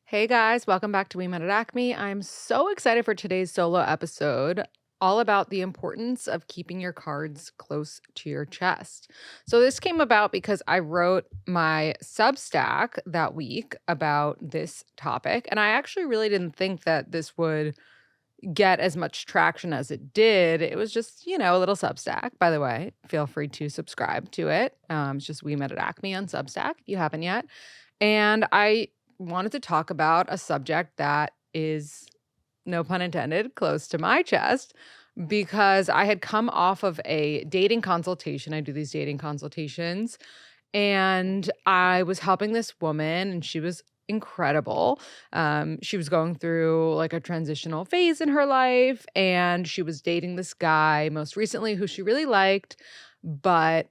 Hey guys, welcome back to We Met at Acme. I'm so excited for today's solo episode, all about the importance of keeping your cards close to your chest. So, this came about because I wrote my Substack that week about this topic, and I actually really didn't think that this would get as much traction as it did. It was just, a little Substack. By the way, feel free to subscribe to it. It's just We Met at Acme on Substack if you haven't yet. And I wanted to talk about a subject that is, no pun intended, close to my chest because I had come off of a dating consultation. I do these dating consultations, and I was helping this woman, and she was incredible. She was going through like a transitional phase in her life, and she was dating this guy most recently who she really liked, but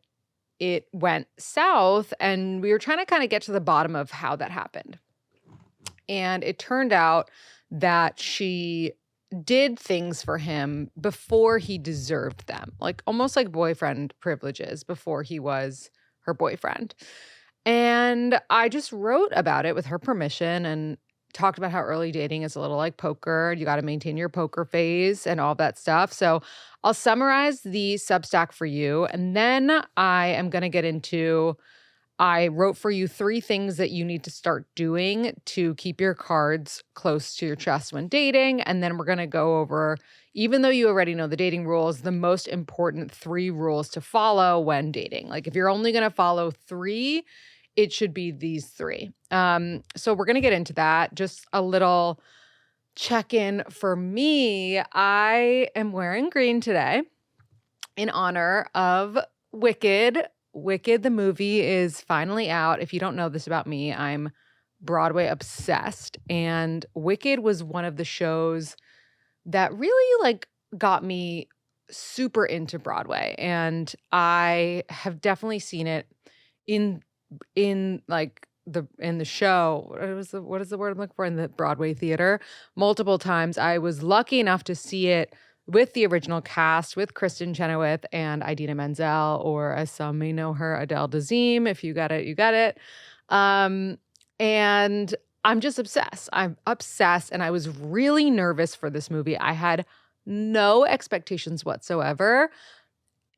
it went south, and we were trying to kind of get to the bottom of how that happened. And it turned out that she did things for him before he deserved them, like almost like boyfriend privileges before he was her boyfriend. And I just wrote about it with her permission and talked about how early dating is a little like poker. You got to maintain your poker phase and all that stuff. So I'll summarize the Substack for you. And then I am going to get into, I wrote for you 3 things that you need to start doing to keep your cards close to your chest when dating. And then we're going to go over, even though you already know the dating rules, the most important 3 rules to follow when dating. Like if you're only going to follow 3, it should be these 3. So we're going to get into that. Just a little check-in for me. I am wearing green today in honor of Wicked. Wicked, the movie, is finally out. If you don't know this about me, I'm Broadway obsessed. And Wicked was one of the shows that really got me super into Broadway. And I have definitely seen it in the show. What is the word I'm looking for? In the Broadway theater multiple times. I was lucky enough to see it with the original cast, with Kristen Chenoweth and Idina Menzel, or as some may know her, Adele Dazeem. If you got it, you got it. And I'm just obsessed. I'm obsessed, and I was really nervous for this movie. I had no expectations whatsoever.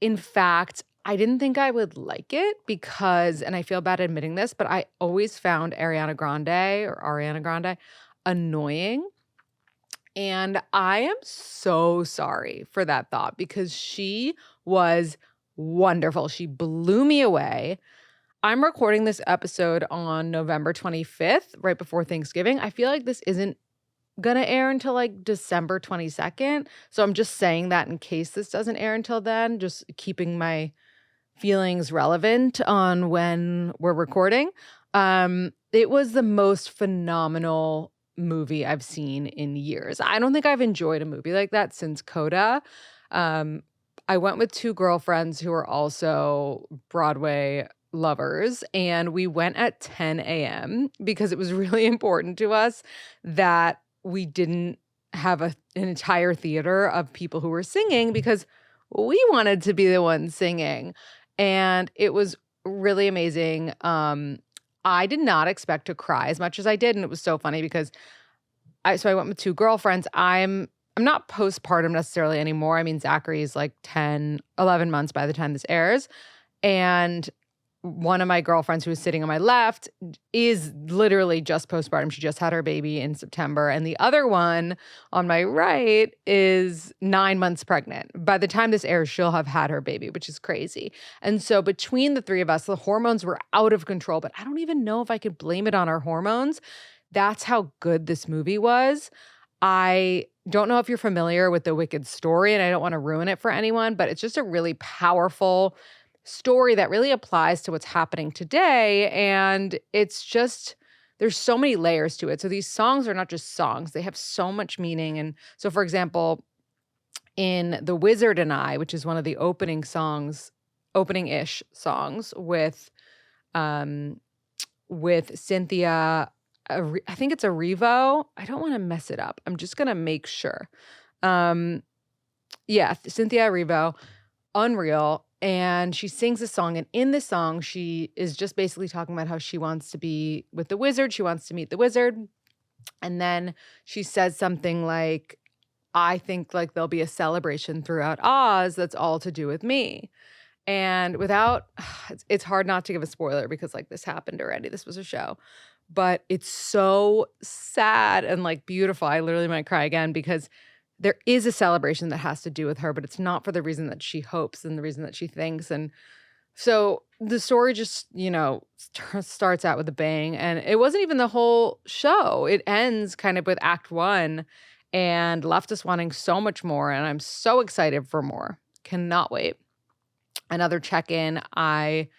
In fact, I didn't think I would like it because, and I feel bad admitting this, but I always found Ariana Grande annoying. And I am so sorry for that thought because she was wonderful. She blew me away. I'm recording this episode on November 25th, right before Thanksgiving. I feel like this isn't going to air until like December 22nd. So I'm just saying that in case this doesn't air until then, just keeping my feelings relevant on when we're recording. It was the most phenomenal movie I've seen in years. I don't think I've enjoyed a movie like that since Coda. I went with 2 girlfriends who are also Broadway lovers, and we went at 10 a.m. because it was really important to us that we didn't have an entire theater of people who were singing because we wanted to be the ones singing. And it was really amazing. I did not expect to cry as much as I did, and it was so funny because I went with 2 girlfriends. I'm not postpartum necessarily anymore. I mean, Zachary is like 10, 11 months by the time this airs. And one of my girlfriends who was sitting on my left is literally just postpartum. She just had her baby in September. And the other one on my right is 9 months pregnant. By the time this airs, she'll have had her baby, which is crazy. And so between the 3 of us, the hormones were out of control. But I don't even know if I could blame it on our hormones. That's how good this movie was. I don't know if you're familiar with the Wicked story, and I don't want to ruin it for anyone, but it's just a really powerful story that really applies to what's happening today. And it's just, there's so many layers to it. So these songs are not just songs, they have so much meaning. And so, for example, in The Wizard and I, which is one of the opening-ish songs with Cynthia, I think it's Erivo. I don't want to mess it up. I'm just going to make sure. Cynthia Erivo, Unreal. And she sings a song. And in this song, she is just basically talking about how she wants to be with the wizard. She wants to meet the wizard. And then she says something like, I think like there'll be a celebration throughout Oz that's all to do with me. And without, it's hard not to give a spoiler because like this happened already. This was a show, but it's so sad and like beautiful. I literally might cry again because there is a celebration that has to do with her, but it's not for the reason that she hopes and the reason that she thinks. And so the story just, starts out with a bang. And it wasn't even the whole show. It ends kind of with act one and left us wanting so much more. And I'm so excited for more. Cannot wait. Another check-in. I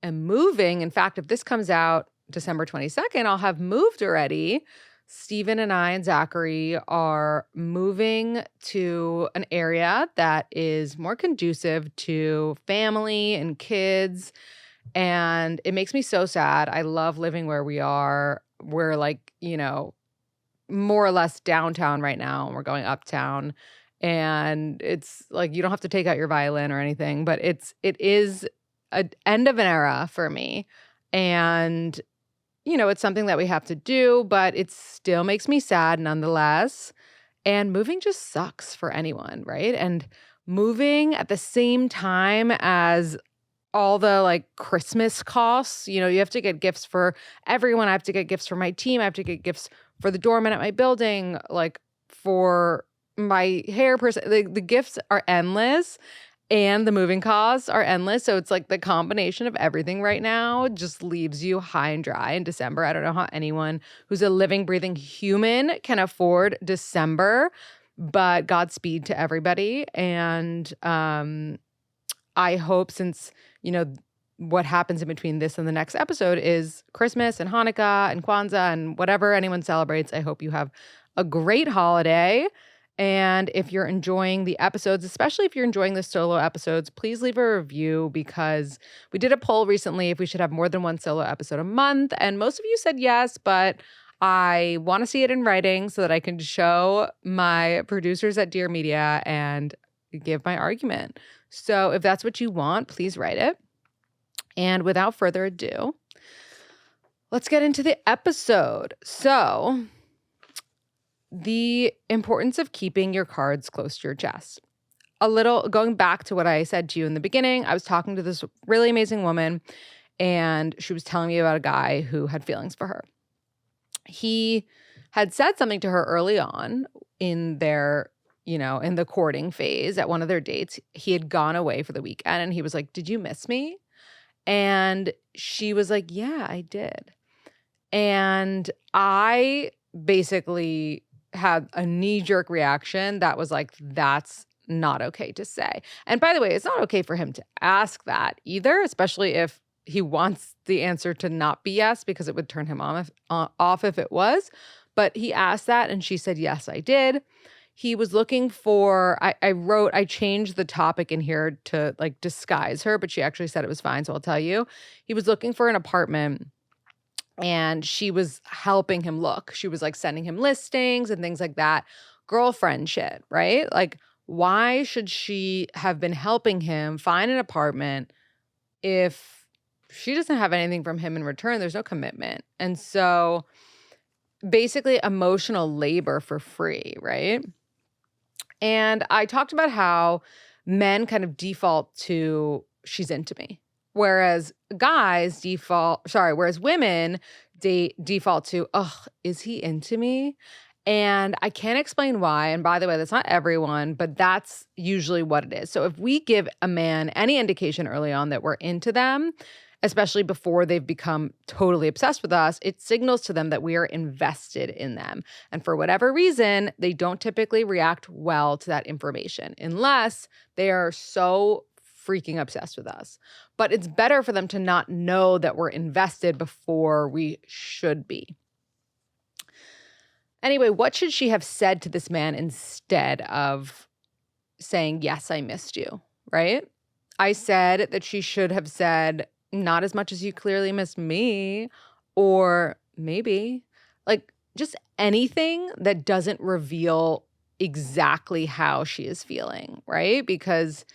am moving. In fact, if this comes out December 22nd, I'll have moved already. Stephen and I and Zachary are moving to an area that is more conducive to family and kids. And it makes me so sad. I love living where we are. We're like, more or less downtown right now, and we're going uptown. And it's like you don't have to take out your violin or anything, but it is an end of an era for me. And it's something that we have to do, but it still makes me sad nonetheless. And moving just sucks for anyone, right? And moving at the same time as all the like Christmas costs, you have to get gifts for everyone. I have to get gifts for my team. I have to get gifts for the doorman at my building, like for my hair person. The gifts are endless. And the moving costs are endless. So it's like the combination of everything right now just leaves you high and dry in December. I don't know how anyone who's a living, breathing human can afford December, but Godspeed to everybody. And I hope since, what happens in between this and the next episode is Christmas and Hanukkah and Kwanzaa and whatever anyone celebrates. I hope you have a great holiday. And if you're enjoying the episodes, especially if you're enjoying the solo episodes, please leave a review because we did a poll recently if we should have more than one solo episode a month. And most of you said yes, but I want to see it in writing so that I can show my producers at Dear Media and give my argument. So if that's what you want, please write it. And without further ado, let's get into the episode. So the importance of keeping your cards close to your chest. A little going back to what I said to you in the beginning, I was talking to this really amazing woman and she was telling me about a guy who had feelings for her. He had said something to her early on in their, in the courting phase at one of their dates. He had gone away for the weekend and he was like, "Did you miss me?" And she was like, "Yeah, I did." And I basically had a knee-jerk reaction that was like, that's not okay to say. And by the way, it's not okay for him to ask that either, especially if he wants the answer to not be yes, because it would turn him off if it was. But he asked that and she said, "Yes, I did." He was looking for, I changed the topic in here to like disguise her, but she actually said it was fine. So I'll tell you. He was looking for an apartment and she was helping him look. She was like sending him listings and things like that. Girlfriend shit, right? Like, why should she have been helping him find an apartment if she doesn't have anything from him in return? There's no commitment. And so basically emotional labor for free, right? And I talked about how men kind of default to she's into me. Whereas women default to, oh, is he into me? And I can't explain why. And by the way, that's not everyone, but that's usually what it is. So if we give a man any indication early on that we're into them, especially before they've become totally obsessed with us, it signals to them that we are invested in them. And for whatever reason, they don't typically react well to that information unless they are so freaking obsessed with us. But it's better for them to not know that we're invested before we should be. Anyway, what should she have said to this man instead of saying, "Yes, I missed you," right? I said that she should have said, "Not as much as you clearly missed me," or maybe like just anything that doesn't reveal exactly how she is feeling, right? Because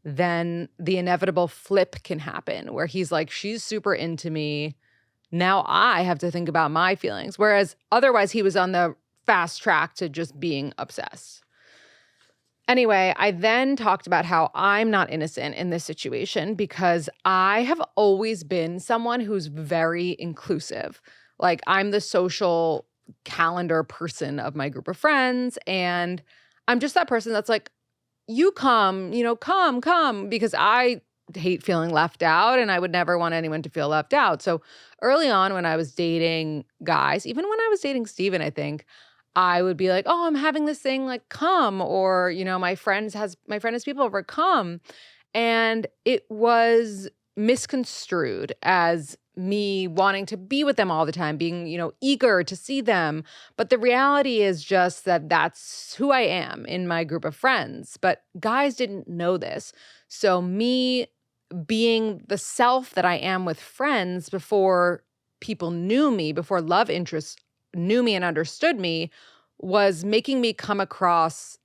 then the inevitable flip can happen where he's like, she's super into me, Now I have to think about my feelings. Whereas otherwise he was on the fast track to just being obsessed. Anyway, I then talked about how I'm not innocent in this situation because I have always been someone who's very inclusive. Like, I'm the social calendar person of my group of friends. And I'm just that person that's like, you come, come, because I hate feeling left out and I would never want anyone to feel left out. So early on when I was dating guys, even when I was dating Steven, I think, I would be like, oh, I'm having this thing, like, come, or, my friend has people over, come. And it was misconstrued as me wanting to be with them all the time, being, eager to see them. But the reality is just that that's who I am in my group of friends. But guys didn't know this. So me being the self that I am with friends before people knew me, before love interests knew me and understood me, was making me come across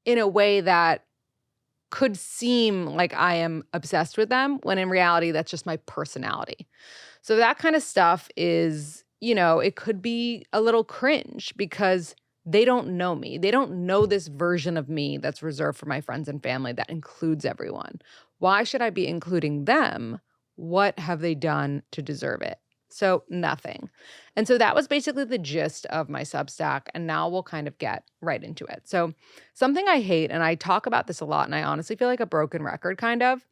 in a way that could seem like I am obsessed with them, when in reality, that's just my personality. So that kind of stuff is, it could be a little cringe because they don't know me. They don't know this version of me that's reserved for my friends and family that includes everyone. Why should I be including them? What have they done to deserve it? So nothing. And so that was basically the gist of my Substack. And now we'll kind of get right into it. So something I hate, and I talk about this a lot, and I honestly feel like a broken record kind of,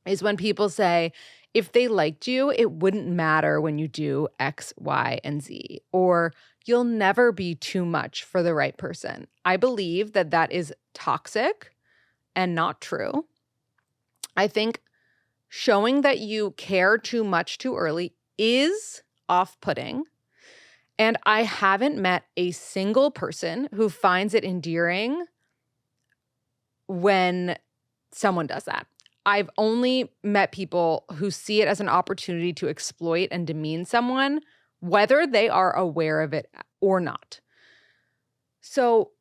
is when people say, if they liked you, it wouldn't matter when you do X, Y, and Z, or you'll never be too much for the right person. I believe that that is toxic and not true. I think showing that you care too much too early is off-putting. And I haven't met a single person who finds it endearing when someone does that. I've only met people who see it as an opportunity to exploit and demean someone, whether they are aware of it or not. So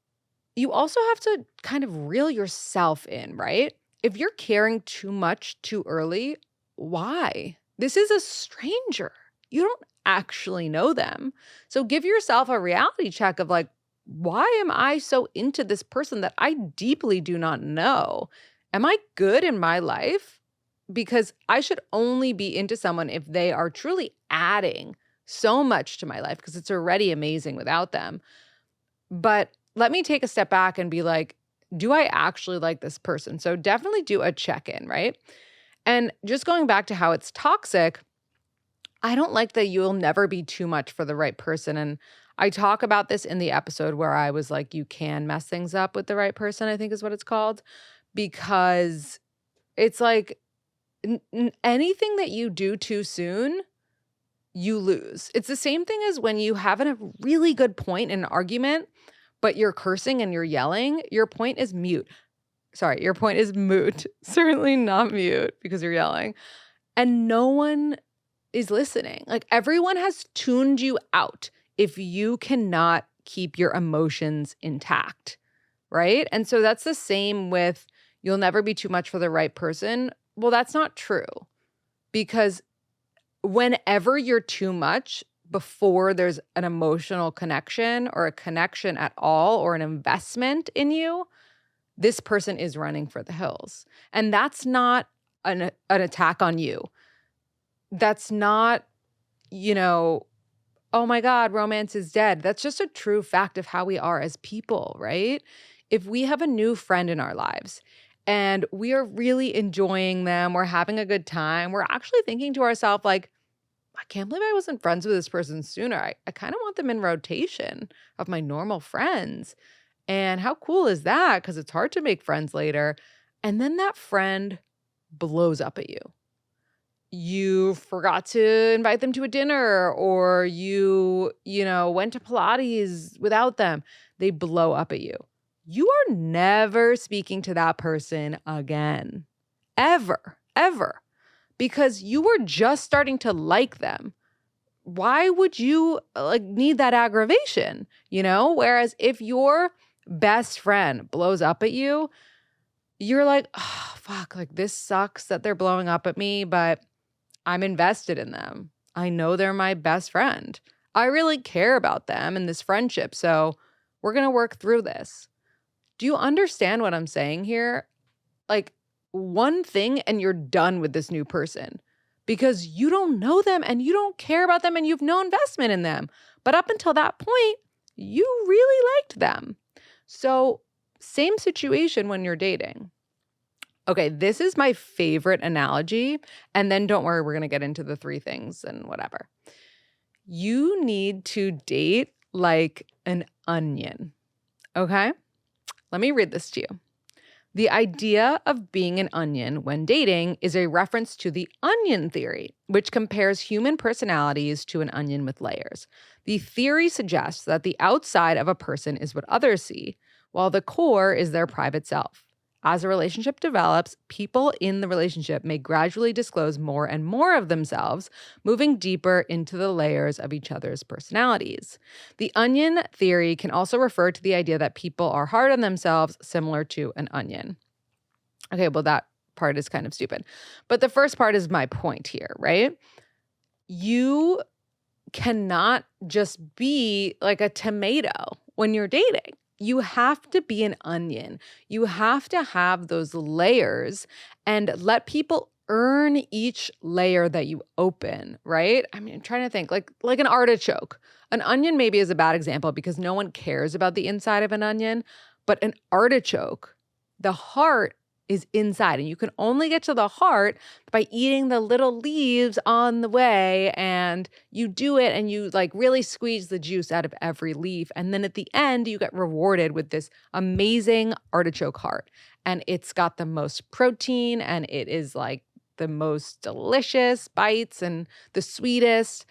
you also have to kind of reel yourself in, right? If you're caring too much too early, why? This is a stranger. You don't actually know them. So give yourself a reality check of like, why am I so into this person that I deeply do not know? Am I good in my life? Because I should only be into someone if they are truly adding so much to my life, because it's already amazing without them. But let me take a step back and be like, do I actually like this person? So definitely do a check-in, right? And just going back to how it's toxic, I don't like that you'll never be too much for the right person. And I talk about this in the episode where I was like, you can mess things up with the right person, I think is what it's called, because it's like anything that you do too soon, you lose. It's the same thing as when you have a really good point in an argument, but you're cursing and you're yelling, your point is mute. Sorry, your point is moot. Certainly not mute because you're yelling. And no one is listening. Like, everyone has tuned you out if you cannot keep your emotions intact, right? And so that's the same with you'll never be too much for the right person. Well, that's not true, because whenever you're too much before there's an emotional connection or a connection at all or an investment in you, this person is running for the hills. And that's not an attack on you. That's not, oh my God, romance is dead. That's just a true fact of how we are as people, right? If we have a new friend in our lives and we are really enjoying them, we're having a good time, we're actually thinking to ourselves like, I can't believe I wasn't friends with this person sooner. I kind of want them in rotation of my normal friends. And how cool is that? Because it's hard to make friends later. And then that friend blows up at you. You forgot to invite them to a dinner, or you went to Pilates without them. They blow up at you. You are never speaking to that person again. Ever, ever. Because you were just starting to like them. Why would you need that aggravation? Whereas if your best friend blows up at you, you're like, oh, fuck, like this sucks that they're blowing up at me, but I'm invested in them. I know they're my best friend. I really care about them and this friendship. So we're going to work through this. Do you understand what I'm saying here? Like one thing and you're done with this new person because you don't know them and you don't care about them and you've no investment in them. But up until that point, you really liked them. So same situation when you're dating. Okay, this is my favorite analogy. And then don't worry, we're going to get into the 3 things and whatever. You need to date like an onion. Okay? Let me read this to you. The idea of being an onion when dating is a reference to the onion theory, which compares human personalities to an onion with layers. The theory suggests that the outside of a person is what others see, while the core is their private self. As a relationship develops, people in the relationship may gradually disclose more and more of themselves, moving deeper into the layers of each other's personalities. The onion theory can also refer to the idea that people are hard on themselves, similar to an onion. Okay, well, that part is kind of stupid. But the first part is my point here, right? You cannot just be like a tomato when you're dating. You have to be an onion. You have to have those layers and let people earn each layer that you open, right? I mean, I'm trying to think like an artichoke. An onion maybe is a bad example because no one cares about the inside of an onion, but an artichoke, the heart is inside and you can only get to the heart by eating the little leaves on the way, and you do it and you like really squeeze the juice out of every leaf, and then at the end you get rewarded with this amazing artichoke heart, and it's got the most protein and it is like the most delicious bites and the sweetest,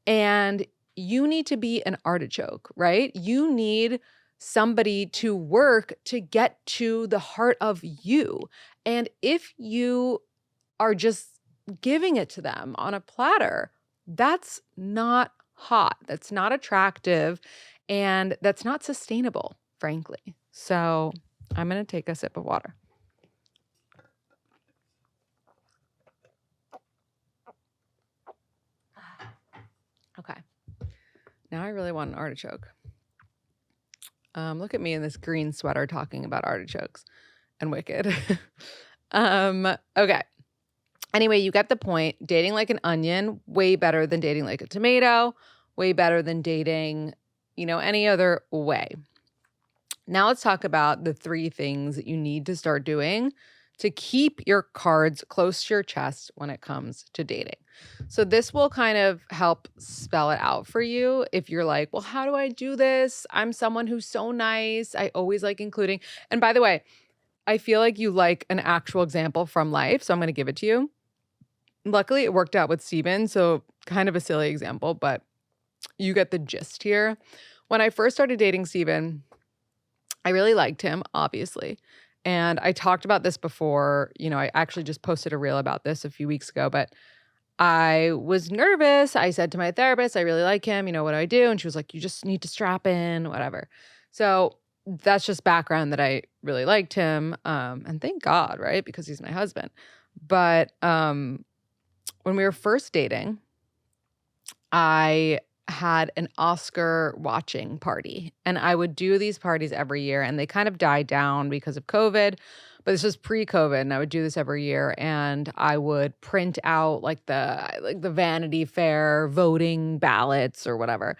and you need to be an artichoke, right? You need somebody to work to get to the heart of you. And if you are just giving it to them on a platter, that's not hot. That's not attractive. And that's not sustainable, frankly. So I'm going to take a sip of water. Okay. Now I really want an artichoke. Look at me in this green sweater talking about artichokes and Wicked. Okay. Anyway, you get the point. Dating like an onion, way better than dating like a tomato, way better than dating, any other way. Now let's talk about the 3 things that you need to start doing to keep your cards close to your chest when it comes to dating. So this will kind of help spell it out for you if you're like, well, how do I do this? I'm someone who's so nice. I always like including. And by the way, I feel like you like an actual example from life, so I'm going to give it to you. Luckily, it worked out with Steven, so kind of a silly example, but you get the gist here. When I first started dating Steven, I really liked him, obviously. And I talked about this before. I actually just posted a reel about this a few weeks ago, but I was nervous. I said to my therapist, I really like him. What do I do? And she was like, you just need to strap in, whatever. So that's just background that I really liked him. And thank God, right? Because he's my husband. But when we were first dating, I had an Oscar watching party, and I would do these parties every year, and they kind of died down because of COVID, but this was pre-COVID, and I would do this every year, and I would print out like the Vanity Fair voting ballots or whatever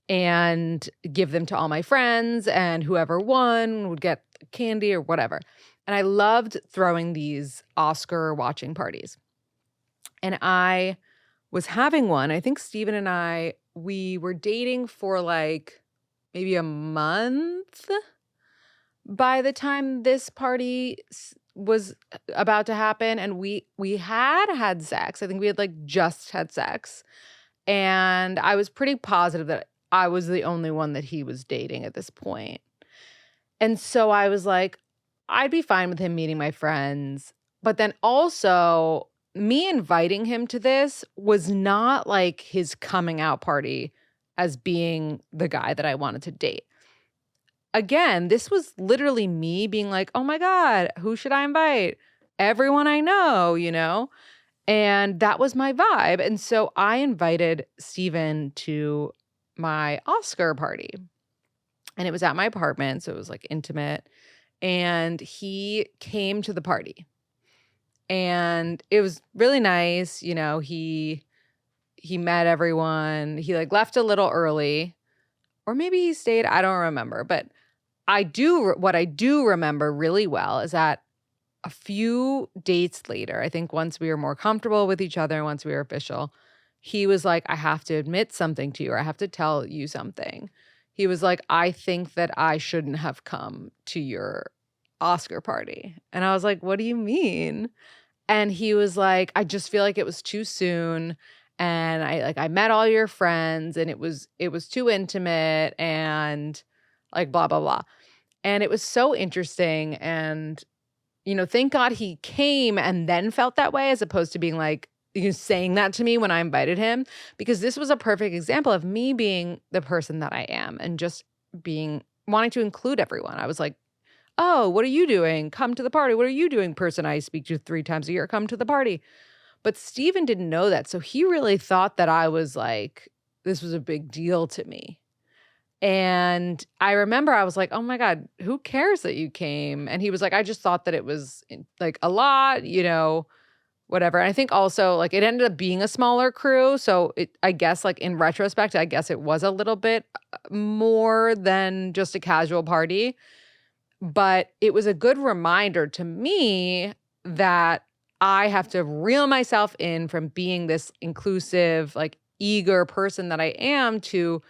and give them to all my friends, and whoever won would get candy or whatever. And I loved throwing these Oscar watching parties. And I was having one. I think Steven and I, we were dating for like maybe a month by the time this party was about to happen. And we had sex. I think we had like just had sex. And I was pretty positive that I was the only one that he was dating at this point. And so I was like, I'd be fine with him meeting my friends. But then also, me inviting him to this was not like his coming out party as being the guy that I wanted to date. Again, this was literally me being like, oh my God, who should I invite? Everyone I know, And that was my vibe. And so I invited Steven to my Oscar party. And it was at my apartment, so it was like intimate. And he came to the party. And it was really nice, he met everyone. He like left a little early, or maybe he stayed, I don't remember. But what I do remember really well is that a few dates later, I think once we were more comfortable with each other and once we were official, he was like, I have to admit something to you, or I have to tell you something. He was like, I think that I shouldn't have come to your Oscar party. And I was like, what do you mean? And he was like, I just feel like it was too soon. And I met all your friends and it was too intimate and like blah, blah, blah. And it was so interesting. And thank God he came and then felt that way as opposed to being like, saying that to me when I invited him, because this was a perfect example of me being the person that I am and just wanting to include everyone. I was like, oh, what are you doing? Come to the party. What are you doing? Person I speak to 3 times a year, come to the party. But Steven didn't know that. So he really thought that I was like, this was a big deal to me. And I remember I was like, oh my God, who cares that you came? And he was like, I just thought that it was like a lot, whatever. And I think also like it ended up being a smaller crew. So I guess like in retrospect, I guess it was a little bit more than just a casual party. But it was a good reminder to me that I have to reel myself in from being this inclusive, like eager person that I am to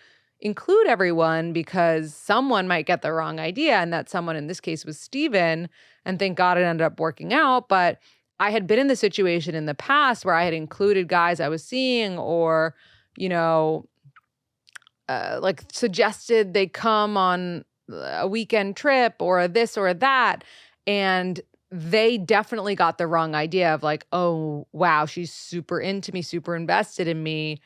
include everyone, because someone might get the wrong idea. And that someone in this case was Steven. And thank God it ended up working out. But I had been in the situation in the past where I had included guys I was seeing or, like suggested they come on a weekend trip or this or that. And they definitely got the wrong idea of like, oh, wow, she's super into me, super invested in me.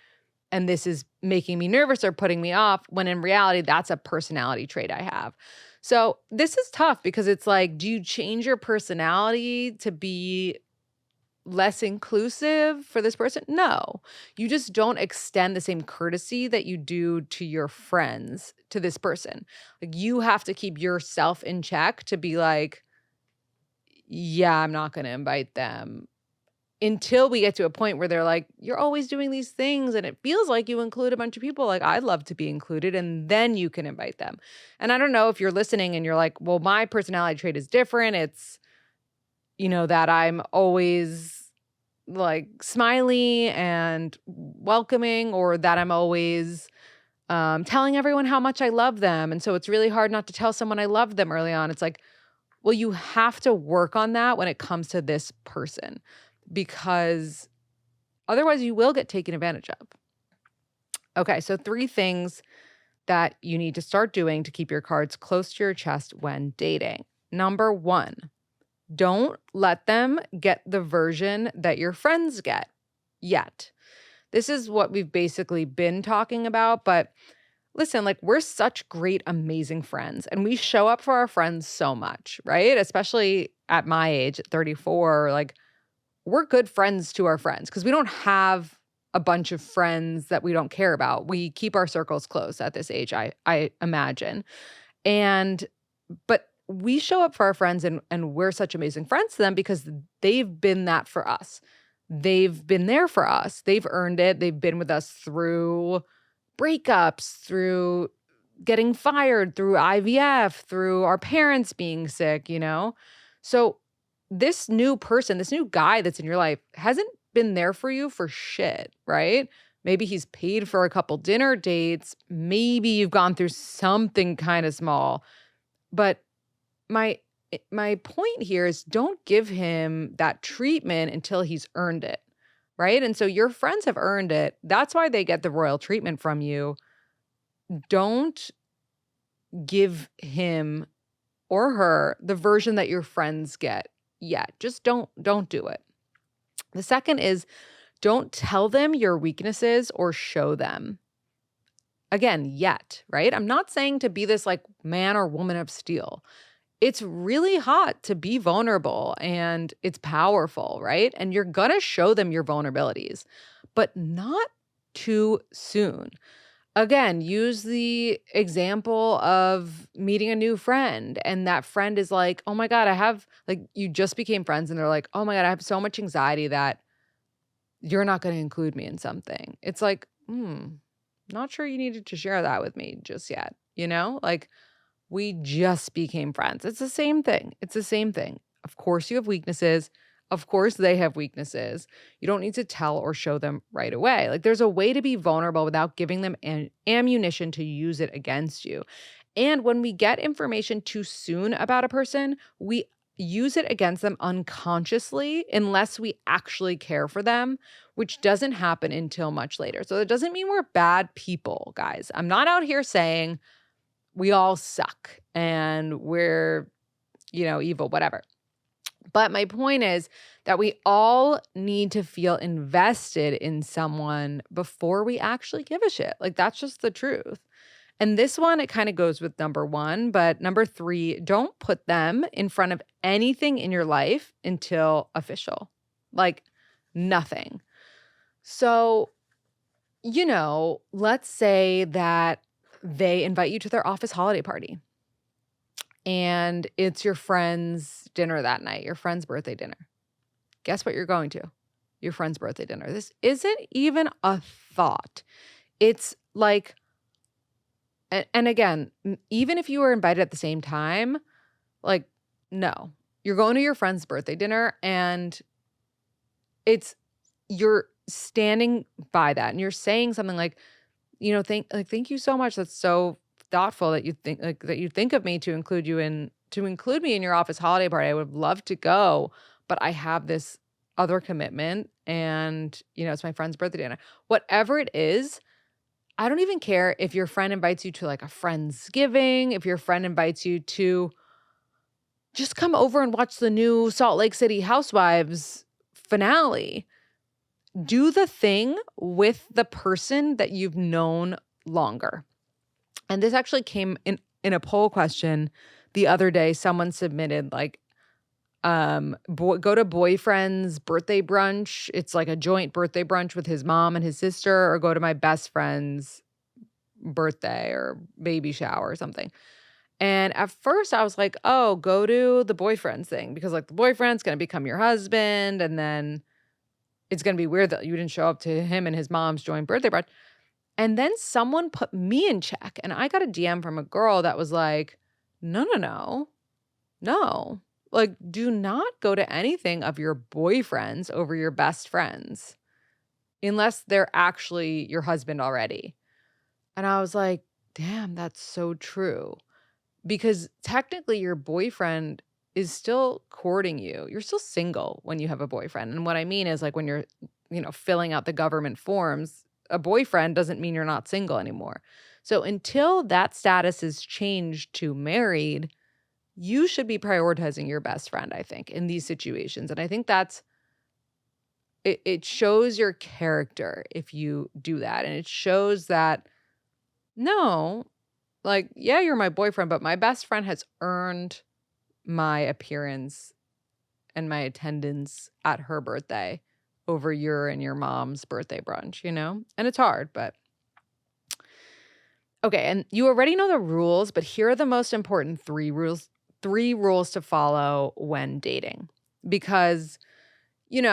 And this is making me nervous or putting me off, when in reality, that's a personality trait I have. So this is tough because it's like, do you change your personality to be less inclusive for this person? No, you just don't extend the same courtesy that you do to your friends to this person. Like you have to keep yourself in check to be like, yeah, I'm not going to invite them until we get to a point where they're like, you're always doing these things and it feels like you include a bunch of people. Like I'd love to be included, and then you can invite them. And I don't know if you're listening and you're like, well, my personality trait is different. It's, that I'm always like smiley and welcoming, or that I'm always telling everyone how much I love them. And so it's really hard not to tell someone I love them early on. It's like, well, you have to work on that when it comes to this person, because otherwise you will get taken advantage of. Okay, so 3 things that you need to start doing to keep your cards close to your chest when dating. Number 1, don't let them get the version that your friends get yet. This is what we've basically been talking about, but listen, like we're such great, amazing friends, and we show up for our friends so much, right? Especially at my age, at 34, like we're good friends to our friends because we don't have a bunch of friends that we don't care about. We keep our circles close at this age, I imagine. But we show up for our friends and we're such amazing friends to them because they've been that for us. They've been there for us. They've earned it. They've been with us through breakups, through getting fired, through IVF, through our parents being sick, So this new person, this new guy that's in your life hasn't been there for you for shit, right? Maybe he's paid for a couple dinner dates. Maybe you've gone through something kind of small. But my point here is don't give him that treatment until he's earned it, right? And so your friends have earned it. That's why they get the royal treatment from you. Don't give him or her the version that your friends get yet. Just don't do it. The second is don't tell them your weaknesses or show them. Again, yet, right? I'm not saying to be this like man or woman of steel. it's really hot to be vulnerable and it's powerful, right? And you're gonna show them your vulnerabilities, but not too soon. Again, use the example of meeting a new friend, and that friend is like, "Oh my god, I have," like, you just became friends and they're like, "Oh my god, I have so much anxiety that you're not gonna include me in something." It's like, not sure you needed to share that with me just yet, you know? Like, we just became friends. It's the same thing. It's the same thing. Of course, you have weaknesses. Of course, they have weaknesses. You don't need to tell or show them right away. Like, there's a way to be vulnerable without giving them ammunition to use it against you. And when we get information too soon about a person, we use it against them unconsciously unless we actually care for them, which doesn't happen until much later. So it doesn't mean we're bad people, guys. I'm not out here saying we all suck and we're, evil, whatever. But my point is that we all need to feel invested in someone before we actually give a shit. Like, that's just the truth. And this one, it kind of goes with number one, but number three, don't put them in front of anything in your life until official. Like, nothing. So, let's say that they invite you to their office holiday party and it's your friend's dinner that night, your friend's birthday dinner. Guess what you're going to? Your friend's birthday dinner. This isn't even a thought. It's like, and again, even if you were invited at the same time, like, no, you're going to your friend's birthday dinner and you're standing by that and you're saying something like, thank you so much. That's so thoughtful that you think of me to include me in your office holiday party. I would love to go, but I have this other commitment and, it's my friend's birthday dinner. Whatever it is, I don't even care if your friend invites you to like a Friendsgiving, if your friend invites you to just come over and watch the new Salt Lake City Housewives finale. Do the thing with the person that you've known longer. And this actually came in a poll question the other day. Someone submitted like, go to boyfriend's birthday brunch. It's like a joint birthday brunch with his mom and his sister, or go to my best friend's birthday or baby shower or something. And at first I was like, oh, go to the boyfriend's thing because like the boyfriend's going to become your husband. And then it's going to be weird that you didn't show up to him and his mom's joint birthday brunch. And then someone put me in check and I got a DM from a girl that was like, no. Like, do not go to anything of your boyfriends over your best friends unless they're actually your husband already. And I was like, damn, that's so true. Because technically your boyfriend is still courting you. You're still single when you have a boyfriend. And what I mean is like when you're, filling out the government forms, a boyfriend doesn't mean you're not single anymore. So until that status is changed to married, you should be prioritizing your best friend, I think, in these situations. And I think it shows your character if you do that. And it shows that, no, like, yeah, you're my boyfriend, but my best friend has earned my appearance and my attendance at her birthday over your and your mom's birthday brunch, And it's hard, but okay, and you already know the rules, but here are the most important three rules to follow when dating. Because, we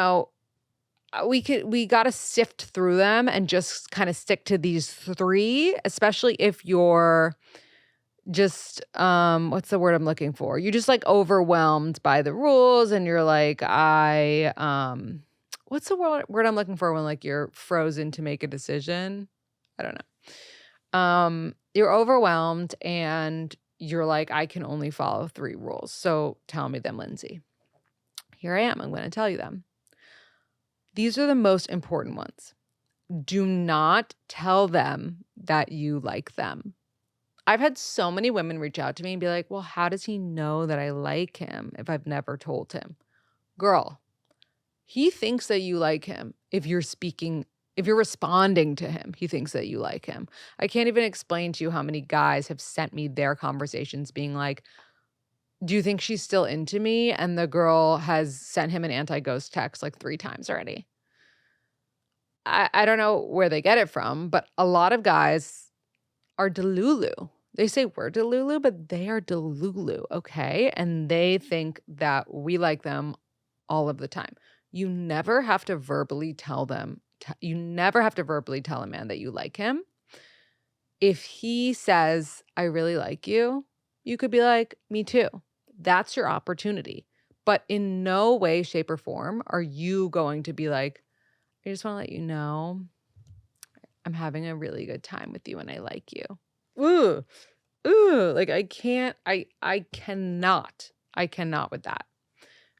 got to sift through them and just kind of stick to these three, especially if you're just what's the word I'm looking for? You're just like overwhelmed by the rules and you're like, what's the word I'm looking for when like you're frozen to make a decision? I don't know. You're overwhelmed and you're like, I can only follow three rules. So tell me them, Lindsay. Here I am. I'm going to tell you them. These are the most important ones. Do not tell them that you like them. I've had so many women reach out to me and be like, well, how does he know that I like him if I've never told him? Girl, he thinks that you like him if you're responding to him, he thinks that you like him. I can't even explain to you how many guys have sent me their conversations being like, Do you think she's still into me? And the girl has sent him an anti-ghost text like 3 times already. I don't know where they get it from, but a lot of guys are delulu. They say we're delulu, but they are delulu, okay? And they think that we like them all of the time. You never have to verbally tell them, you never have to verbally tell a man that you like him. If he says, I really like you, you could be like, me too. That's your opportunity. But in no way, shape, or form are you going to be like, I just want to let you know I'm having a really good time with you and I like you. Ooh, ooh, like I cannot with that.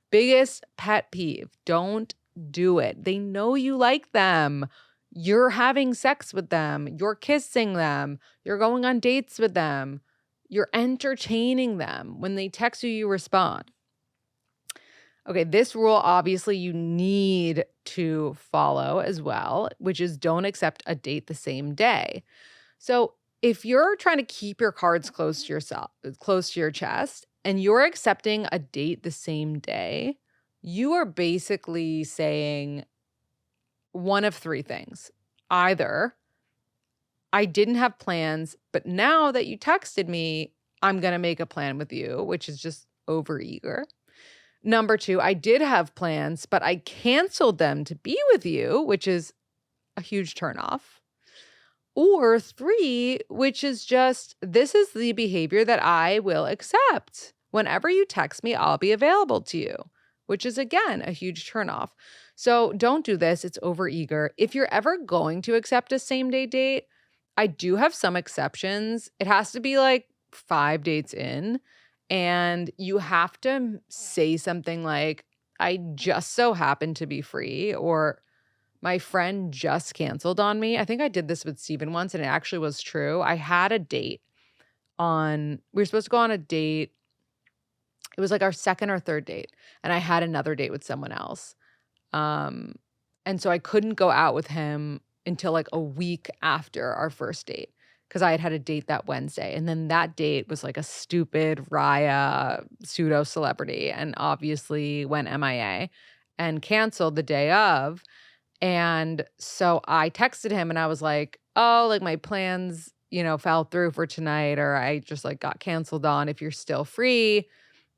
Biggest pet peeve. Don't do it. They know you like them. You're having sex with them. You're kissing them. You're going on dates with them. You're entertaining them. When they text you, you respond. Okay, this rule obviously you need to follow as well, which is don't accept a date the same day. So if you're trying to keep your cards close to yourself, close to your chest, and you're accepting a date the same day, you are basically saying one of 3 things. Either I didn't have plans, but now that you texted me, I'm going to make a plan with you, which is just overeager. Number 2, I did have plans, but I canceled them to be with you, which is a huge turnoff. Or 3, which is just, this is the behavior that I will accept. Whenever you text me, I'll be available to you, which is, again, a huge turnoff. So don't do this. It's overeager. If you're ever going to accept a same-day date, I do have some exceptions. It has to be like 5 dates in, and you have to say something like, I just so happen to be free, or my friend just canceled on me. I think I did this with Steven once, and it actually was true. I had a date we were supposed to go on a date. It was like our second or third date, and I had another date with someone else. And so I couldn't go out with him until like a week after our first date because I had a date that Wednesday. And then that date was like a stupid Raya pseudo celebrity and obviously went MIA and canceled the day of. And so I texted him and I was like, oh, like my plans, fell through for tonight, or I just like got canceled on. If you're still free,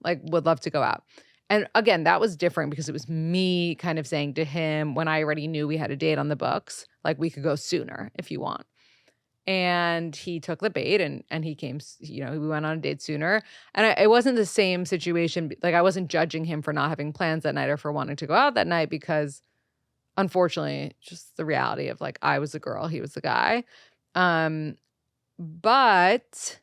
like would love to go out. And again, that was different because it was me kind of saying to him when I already knew we had a date on the books, like we could go sooner if you want. And he took the bait and he came, we went on a date sooner. And it wasn't the same situation. Like I wasn't judging him for not having plans that night or for wanting to go out that night because unfortunately, just the reality of like I was the girl, he was the guy. But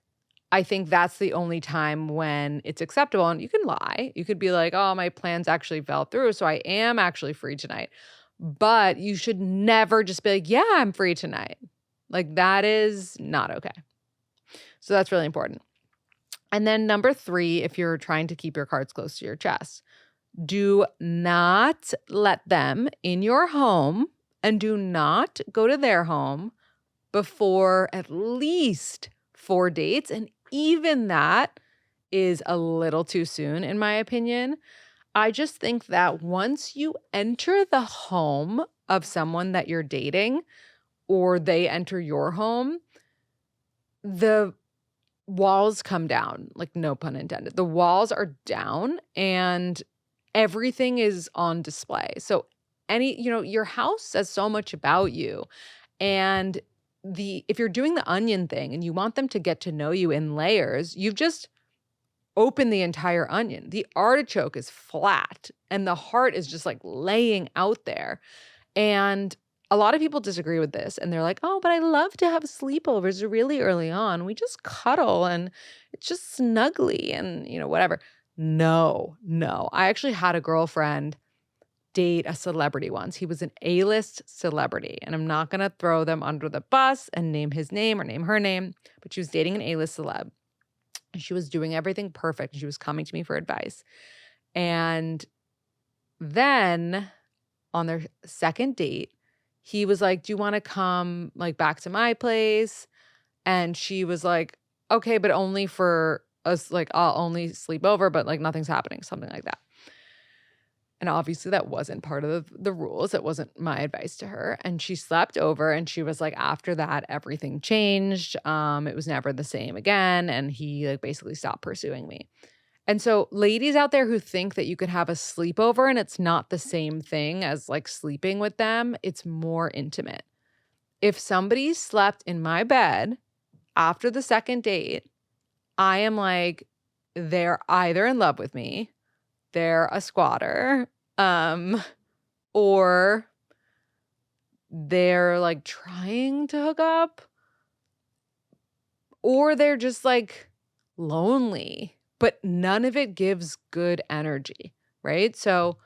I think that's the only time when it's acceptable. And you can lie. You could be like, oh, my plans actually fell through, so I am actually free tonight. But you should never just be like, yeah, I'm free tonight. Like that is not okay. So that's really important. And then number 3, if you're trying to keep your cards close to your chest, do not let them in your home and do not go to their home before at least 4 dates. And even that is a little too soon, in my opinion. I just think that once you enter the home of someone that you're dating or they enter your home, the walls come down, like no pun intended. The walls are down and everything is on display. So your house says so much about you. And if you're doing the onion thing and you want them to get to know you in layers, you've just opened the entire onion. The artichoke is flat and the heart is just like laying out there. And a lot of people disagree with this and they're like, oh, but I love to have sleepovers really early on. We just cuddle and it's just snuggly and, whatever. No. I actually had a girlfriend date a celebrity once. He was an A-list celebrity, and I'm not going to throw them under the bus and name his name or name her name, but she was dating an A-list celeb. And she was doing everything perfect. She was coming to me for advice. And then on their second date, he was like, do you want to come like back to my place? And she was like, okay, but only for us like, I'll only sleep over, but like nothing's happening, something like that. And obviously that wasn't part of the rules. It wasn't my advice to her. And she slept over and she was like, after that, everything changed. It was never the same again. And he like basically stopped pursuing me. And so ladies out there who think that you could have a sleepover and it's not the same thing as like sleeping with them, it's more intimate. If somebody slept in my bed after the second date, I am like, they're either in love with me, they're a squatter, or they're like trying to hook up, or they're just like lonely, but none of it gives good energy, right? So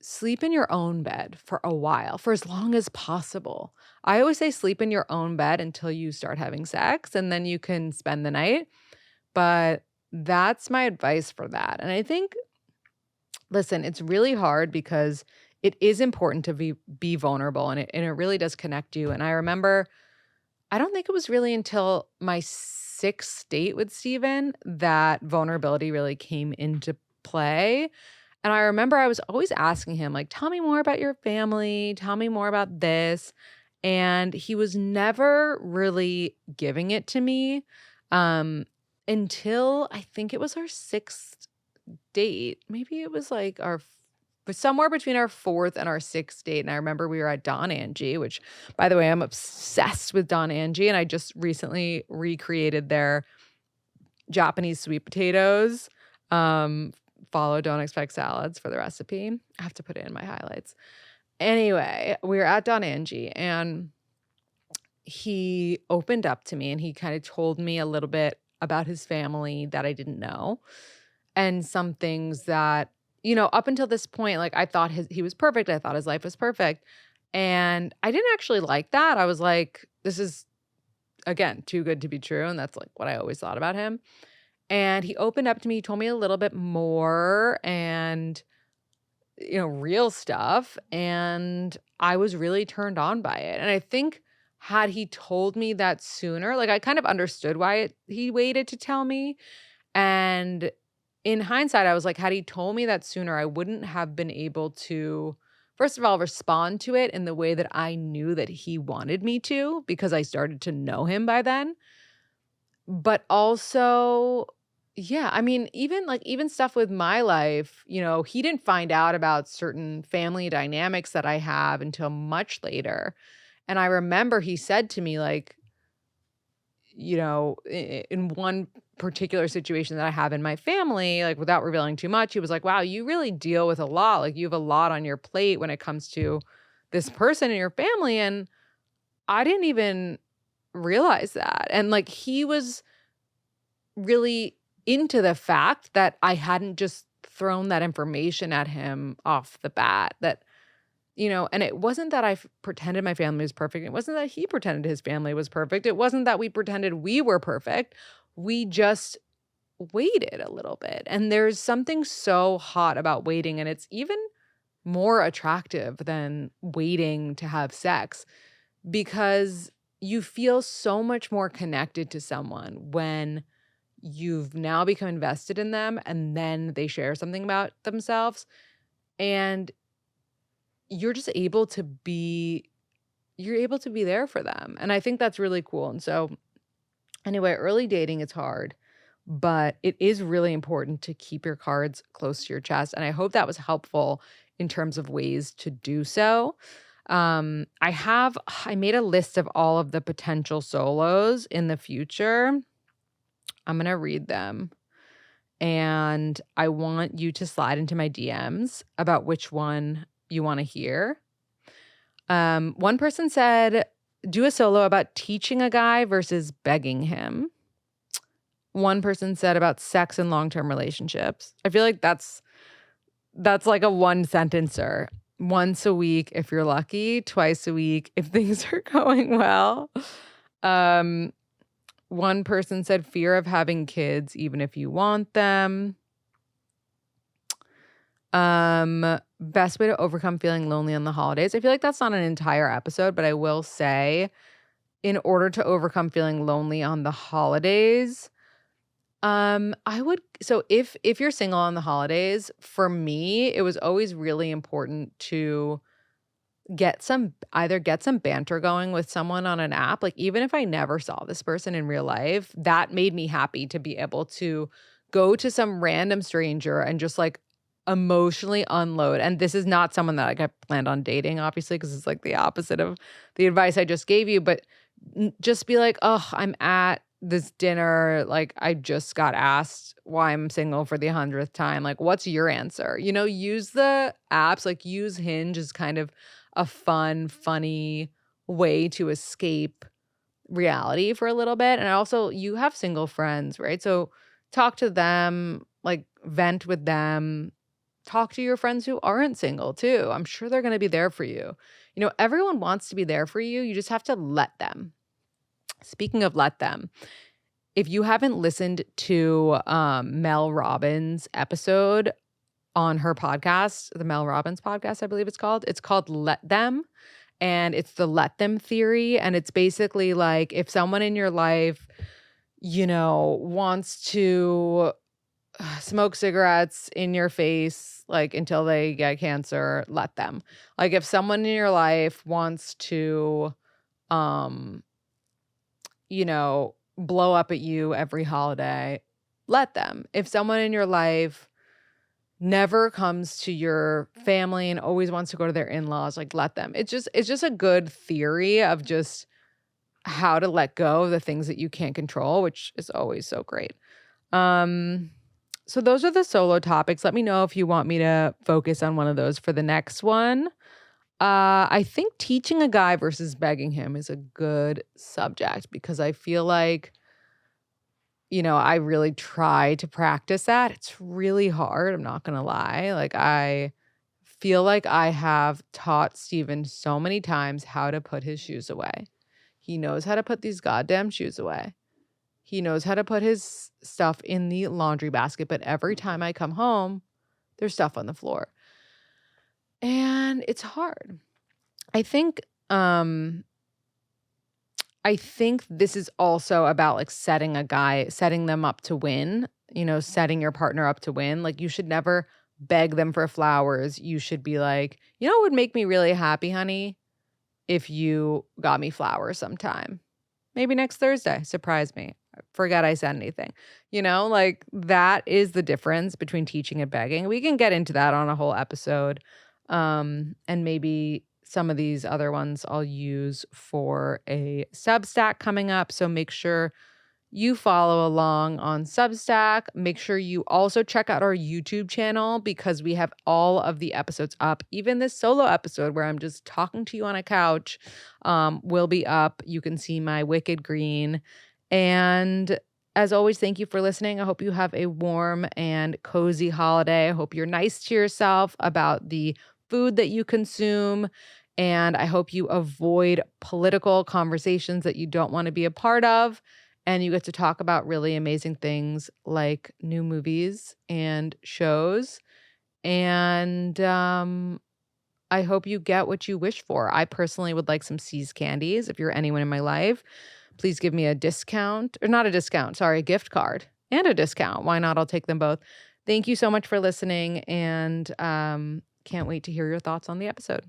sleep in your own bed for a while, for as long as possible. I always say sleep in your own bed until you start having sex, and then you can spend the night. But that's my advice for that. And I think, listen, it's really hard because it is important to be vulnerable, and it really does connect you. And I remember, I don't think it was really until my sixth date with Steven that vulnerability really came into play. And I remember I was always asking him, like, tell me more about your family, tell me more about this. And he was never really giving it to me until I think it was our sixth date. Maybe it was like but somewhere between our fourth and our sixth date. And I remember we were at Don Angie, which, by the way, I'm obsessed with Don Angie. And I just recently recreated their Japanese sweet potatoes. Follow Don't Expect Salads for the recipe. I have to put it in my highlights. Anyway, we were at Don Angie and he opened up to me and he kind of told me a little bit about his family that I didn't know, and some things that, up until this point, like I thought he was perfect. I thought his life was perfect. And I didn't actually like that. I was like, this is, again, too good to be true. And that's like what I always thought about him. And he opened up to me, he told me a little bit more and, real stuff. And I was really turned on by it. And I think had he told me that sooner, like I kind of understood why he waited to tell me. And in hindsight, I was like, had he told me that sooner, I wouldn't have been able to, first of all, respond to it in the way that I knew that he wanted me to, because I started to know him by then. But also, yeah, I mean, even stuff with my life, he didn't find out about certain family dynamics that I have until much later. And I remember he said to me, like, in one particular situation that I have in my family, like without revealing too much, he was like, wow, you really deal with a lot. Like you have a lot on your plate when it comes to this person in your family. And I didn't even realize that. And like he was really into the fact that I hadn't just thrown that information at him off the bat, that, and it wasn't that pretended my family was perfect. It wasn't that he pretended his family was perfect. It wasn't that we pretended we were perfect. We just waited a little bit. And there's something so hot about waiting. And it's even more attractive than waiting to have sex, because you feel so much more connected to someone when you've now become invested in them and then they share something about themselves. And you're just able to be there for them. And I think that's really cool. And so anyway, early dating is hard, but it is really important to keep your cards close to your chest. And I hope that was helpful in terms of ways to do so. I made a list of all of the potential solos in the future. I'm going to read them. And I want you to slide into my DMs about which one you want to hear. One person said, do a solo about teaching a guy versus begging him. One person said about sex and long-term relationships. I feel like that's like a one sentencer. Once a week if you're lucky, twice a week if things are going well. One person said fear of having kids even if you want them. Best way to overcome feeling lonely on the holidays. I feel like that's not an entire episode, but I will say, in order to overcome feeling lonely on the holidays, I would so if you're single on the holidays, for me, it was always really important to get some banter going with someone on an app. Like, even if I never saw this person in real life, that made me happy to be able to go to some random stranger and just, like, emotionally unload. And this is not someone that, like, I planned on dating, obviously, because it's, like, the opposite of the advice I just gave you, but just be like, "Oh, I'm at this dinner, like, I just got asked why I'm single for the 100th time, like, what's your answer?" Use the apps, like, use Hinge as kind of a fun, funny way to escape reality for a little bit. And also, you have single friends, right? So talk to them, like, vent with them. Talk to your friends who aren't single too. I'm sure they're going to be there for you. Everyone wants to be there for you. You just have to let them. Speaking of let them, if you haven't listened to Mel Robbins' episode on her podcast, the Mel Robbins podcast, I believe it's called Let Them. And it's the let them theory. And it's basically like, if someone in your life, wants to smoke cigarettes in your face, like, until they get cancer, let them. Like, if someone in your life wants to, um, blow up at you every holiday, let them. If someone in your life never comes to your family and always wants to go to their in-laws, like, let them. It's just a good theory of just how to let go of the things that you can't control, which is always so great. Um, so those are the solo topics. Let me know if you want me to focus on one of those for the next one. I think teaching a guy versus begging him is a good subject because I feel like I really try to practice that. It's really hard, I'm not gonna lie. Like, I feel like I have taught Steven so many times how to put his shoes away. He knows how to put these goddamn shoes away. He knows how to put his stuff in the laundry basket, but every time I come home, there's stuff on the floor. And it's hard. I think, I think this is also about, like, setting them up to win, setting your partner up to win. Like, you should never beg them for flowers. You should be like, what would make me really happy, honey? If you got me flowers sometime. Maybe next Thursday. Surprise me. Forget I said anything. Like, that is the difference between teaching and begging. We can get into that on a whole episode. And maybe some of these other ones I'll use for a Substack coming up. So make sure you follow along on Substack. Make sure you also check out our YouTube channel because we have all of the episodes up. Even this solo episode where I'm just talking to you on a couch will be up. You can see my wicked green. And as always, thank you for listening. I hope you have a warm and cozy holiday. I hope you're nice to yourself about the food that you consume. And I hope you avoid political conversations that you don't want to be a part of. And you get to talk about really amazing things like new movies and shows. And I hope you get what you wish for. I personally would like some C's candies. If you're anyone in my life, please give me a discount, or not a discount, sorry, a gift card and a discount. Why not? I'll take them both. Thank you so much for listening, and can't wait to hear your thoughts on the episode.